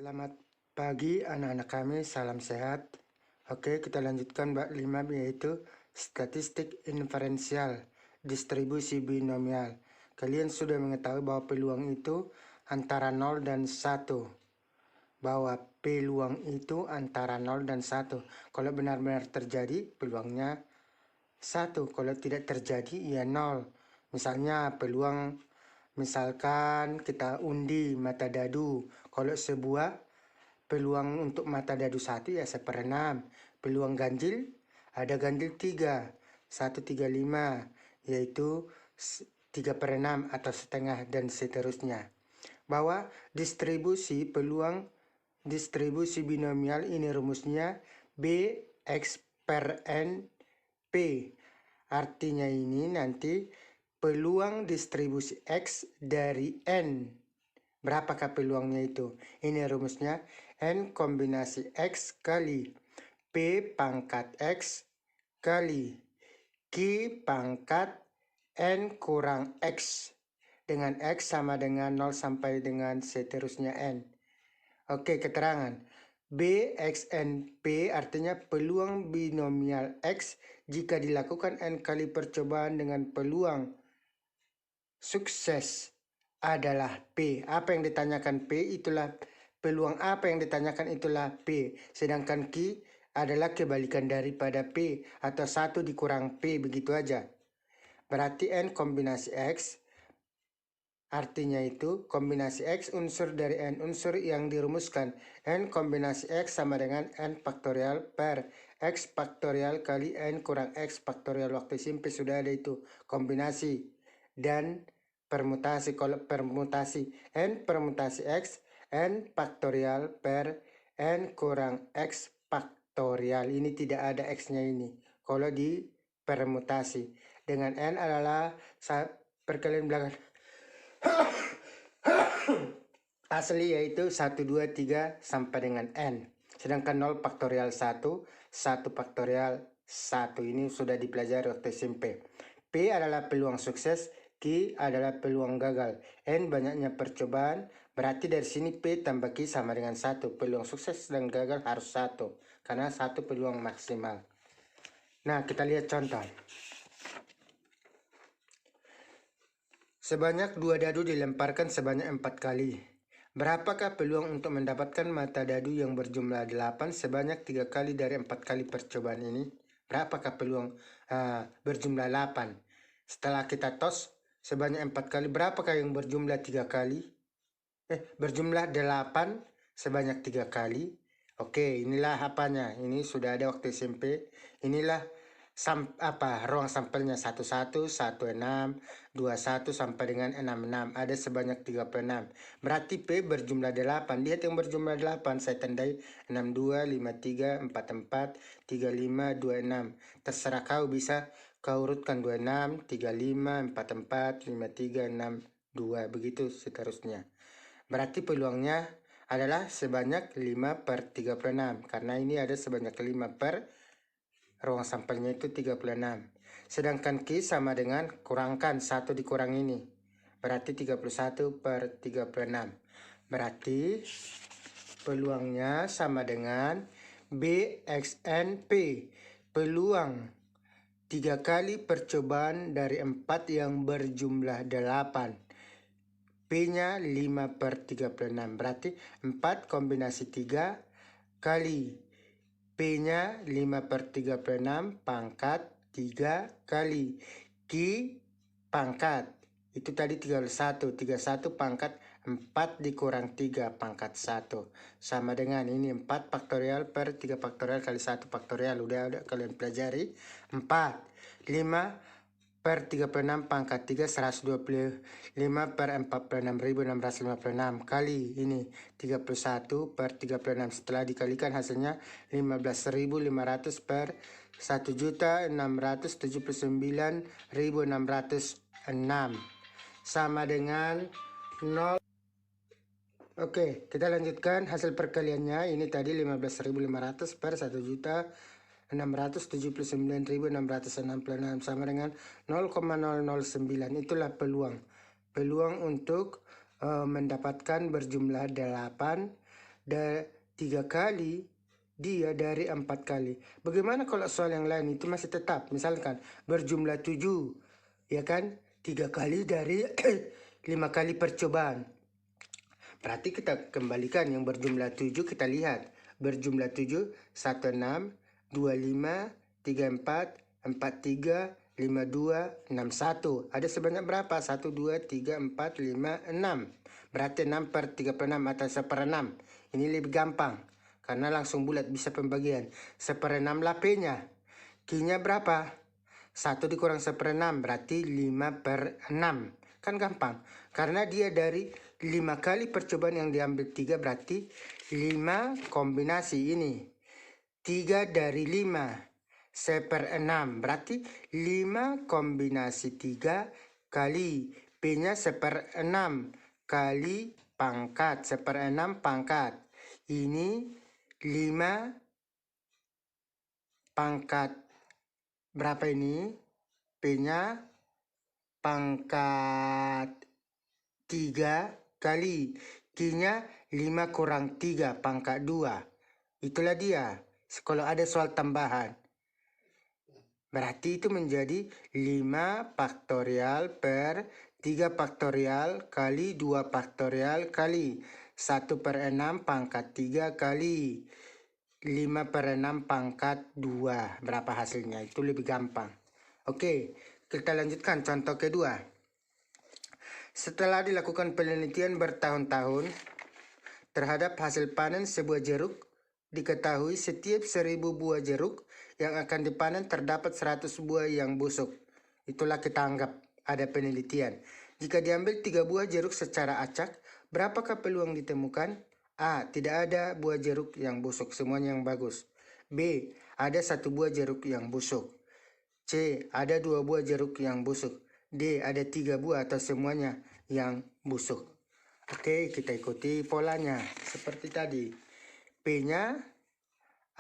Selamat pagi anak-anak kami, salam sehat. Oke, kita lanjutkan bab 5 yaitu statistik inferensial, distribusi binomial. Kalian sudah mengetahui bahwa peluang itu antara 0 dan 1. Bahwa peluang itu antara 0 dan 1. Kalau benar-benar terjadi, peluangnya 1. Kalau tidak terjadi, ya 0. Misalnya misalkan kita undi mata dadu. Kalau sebuah peluang untuk mata dadu 1 ya 1/6. Peluang ganjil ada ganjil 3, 1/35, yaitu 3/6 atau setengah dan seterusnya. Bahwa distribusi binomial ini rumusnya Bx per N P. Artinya ini nanti peluang distribusi X dari N. Berapakah peluangnya itu? Ini rumusnya N kombinasi X kali P pangkat X kali Q pangkat N kurang X. Dengan X sama dengan 0 sampai dengan seterusnya N. Oke, keterangan. BXNP artinya peluang binomial X jika dilakukan N kali percobaan dengan peluang sukses adalah P. Apa yang ditanyakan P itulah peluang, apa yang ditanyakan itulah P. Sedangkan Q adalah kebalikan daripada P atau 1 dikurang P, begitu aja. Berarti N kombinasi X artinya itu kombinasi X unsur dari N unsur yang dirumuskan. N kombinasi X sama dengan N faktorial per X faktorial kali N kurang X faktorial. Waktu SMP sudah ada itu kombinasi dan permutasi. Kalau permutasi N permutasi X, N faktorial per N kurang X faktorial. Ini tidak ada X-nya ini. Kalau di permutasi dengan N adalah perkalian belakang asli, yaitu 1, 2, 3 sampai dengan N. Sedangkan 0 faktorial 1, 1 faktorial 1. Ini sudah dipelajari waktu SMP. P adalah peluang sukses, Q adalah peluang gagal. N banyaknya percobaan, berarti dari sini P tambah Q sama dengan 1. Peluang sukses dan gagal harus 1, karena 1 peluang maksimal. Nah, kita lihat contoh. Sebanyak 2 dadu dilemparkan sebanyak 4 kali. Berapakah peluang untuk mendapatkan mata dadu yang berjumlah 8 sebanyak 3 kali dari 4 kali percobaan ini? Berapakah peluang berjumlah 8? Setelah kita tos sebanyak 4 kali, berapakah yang berjumlah 3 kali? Berjumlah 8 sebanyak 3 kali. Oke, inilah apanya. Ini sudah ada waktu SMP. Inilah ruang sampelnya 11, 16, 21 sampai dengan 66. Ada sebanyak 36. Berarti P berjumlah 8. Lihat yang berjumlah 8. Saya tandai 62, 53, 44, 35, 26. Terserah kau, bisa kau urutkan 26, 35, 44, 53, 62. Begitu seterusnya. Berarti peluangnya adalah sebanyak 5/36. Karena ini ada sebanyak 5 per ruang sampelnya itu 36. Sedangkan Q sama dengan kurangkan 1 dikurang ini. Berarti 31/36. Berarti peluangnya sama dengan BXNP. Peluang 3 kali percobaan dari 4 yang berjumlah 8. P-nya 5/36. Berarti 4 kombinasi 3 kali P-nya 5/36 pangkat 3 kali Q pangkat. Itu tadi 31. 31 pangkat 4 dikurang 3 pangkat 1. Sama dengan ini 4 faktorial per 3 faktorial kali 1 faktorial. Udah kalian pelajari. 4. 5 per 36 pangkat 3 125 per 46.656 kali ini 31 per 36. Setelah dikalikan hasilnya 15.500 per 1.679.606 sama dengan 0. Oke, kita lanjutkan hasil perkaliannya. Ini tadi 15.500 per 1.679.666 sama dengan 0,009. Itulah peluang untuk mendapatkan berjumlah 8 3 kali, dia dari 4 kali. Bagaimana kalau soal yang lain itu masih tetap? Misalkan berjumlah 7, ya kan? 3 kali dari 5 kali percobaan. Berarti kita kembalikan yang berjumlah 7, kita lihat. Berjumlah 7, 16, 25, 34, 43, 52, 61. Ada sebanyak berapa? 1, 2, 3, 4, 5, 6. Berarti 6 per 36 atau 1/6. Ini lebih gampang. Karena langsung bulat bisa pembagian. 1/6 lah P-nya. Q-nya berapa? 1 dikurang 1/6 berarti 5/6. Kan gampang. Karena dia dari 5 kali percobaan yang diambil 3 berarti 5 kombinasi ini. 3 dari 5. 1/6 berarti 5 kombinasi 3 kali P-nya 1/6 kali pangkat 1/6 pangkat. Ini 5 pangkat berapa ini? P-nya pangkat 3 kali Q-nya 5 kurang 3 pangkat 2. Itulah dia. Kalau ada soal tambahan. Berarti itu menjadi 5 faktorial per 3 faktorial kali 2 faktorial kali 1/6 pangkat 3 kali 5/6 pangkat 2. Berapa hasilnya? Itu lebih gampang. Oke, kita lanjutkan contoh kedua. Setelah dilakukan penelitian bertahun-tahun terhadap hasil panen sebuah jeruk, diketahui setiap 1000 buah jeruk yang akan dipanen terdapat 100 buah yang busuk. Itulah kita anggap ada penelitian. Jika diambil 3 buah jeruk secara acak, berapakah peluang ditemukan? A. Tidak ada buah jeruk yang busuk, semuanya yang bagus. B. Ada 1 buah jeruk yang busuk. C. Ada 2 buah jeruk yang busuk. D. Ada 3 buah atau semuanya yang busuk. Oke, kita ikuti polanya seperti tadi. P-nya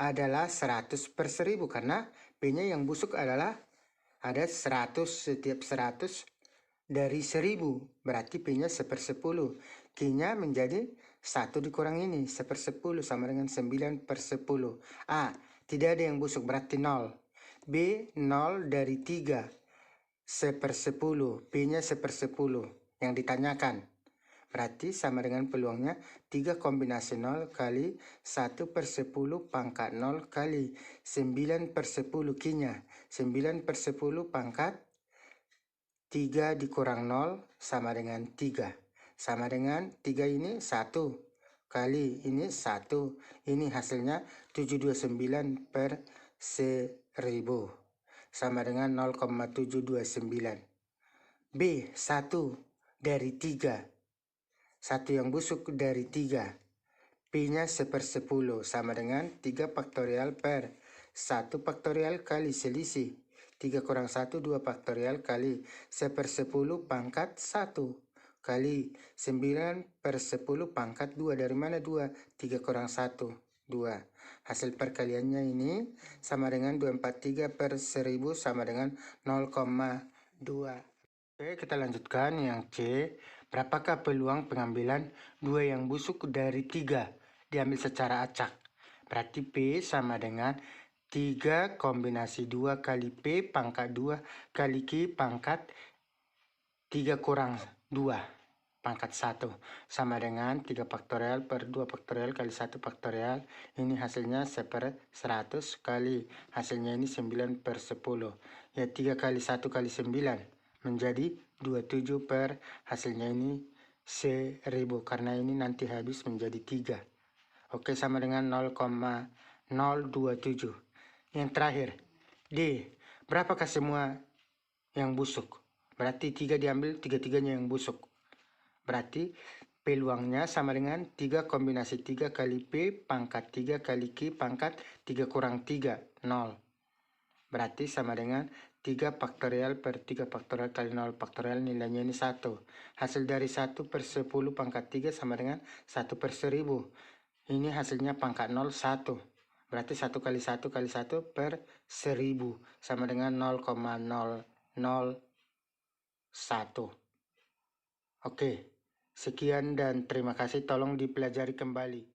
adalah 100/1000 karena P-nya yang busuk adalah ada 100, setiap 100 dari 1000 berarti P-nya 1/10. Q-nya menjadi 1 dikurang ini 1/10 sama dengan 9/10. A. Tidak ada yang busuk berarti 0. B. 0 dari 3 1/10. P-nya 1/10 yang ditanyakan. Berarti sama dengan peluangnya 3 kombinasi 0 kali 1/10 pangkat 0 kali 9/10 Q-nya. 9/10 pangkat 3 dikurang 0 sama dengan 3. Sama dengan 3 ini 1 kali ini 1. Ini hasilnya 729/1000. Sama dengan 0,729. B. 1 dari 3. 1 yang busuk dari 3. P-nya 1/10 sama dengan 3 faktorial per 1 faktorial kali selisih. 3 kurang 1, 2 faktorial kali 1/10 pangkat 1 kali 9/10 pangkat 2. Dari mana 2? 3 kurang 1, 2. Hasil perkaliannya ini sama dengan 243/1000 sama dengan 0,2. Oke, kita lanjutkan yang C. Berapakah peluang pengambilan 2 yang busuk dari 3 diambil secara acak? Berarti P sama dengan 3 kombinasi 2 kali P pangkat 2 kali Q pangkat 3 kurang 2 pangkat 1 sama dengan 3 faktorial per 2 faktorial kali 1 faktorial. Ini hasilnya 1/100 kali hasilnya ini 9/10. Ya 3 kali 1 kali 9 menjadi 27 per hasilnya ini 1000 karena ini nanti habis menjadi 3. Oke, sama dengan 0,027. Yang terakhir D. Berapakah semua yang busuk? Berarti 3 diambil, 3-3-nya yang busuk. Berarti peluangnya sama dengan 3 kombinasi 3 kali P pangkat 3 kali Q pangkat 3 kurang 3, 0. Berarti sama dengan 3 faktorial per 3 faktorial kali 0 faktorial, nilainya ini 1. Hasil dari 1/10 pangkat 3 sama dengan 1/1000. Ini hasilnya pangkat 0, 1. Berarti 1 kali 1 kali 1 per 1000 sama dengan 0,001. Oke, sekian dan terima kasih. Tolong dipelajari kembali.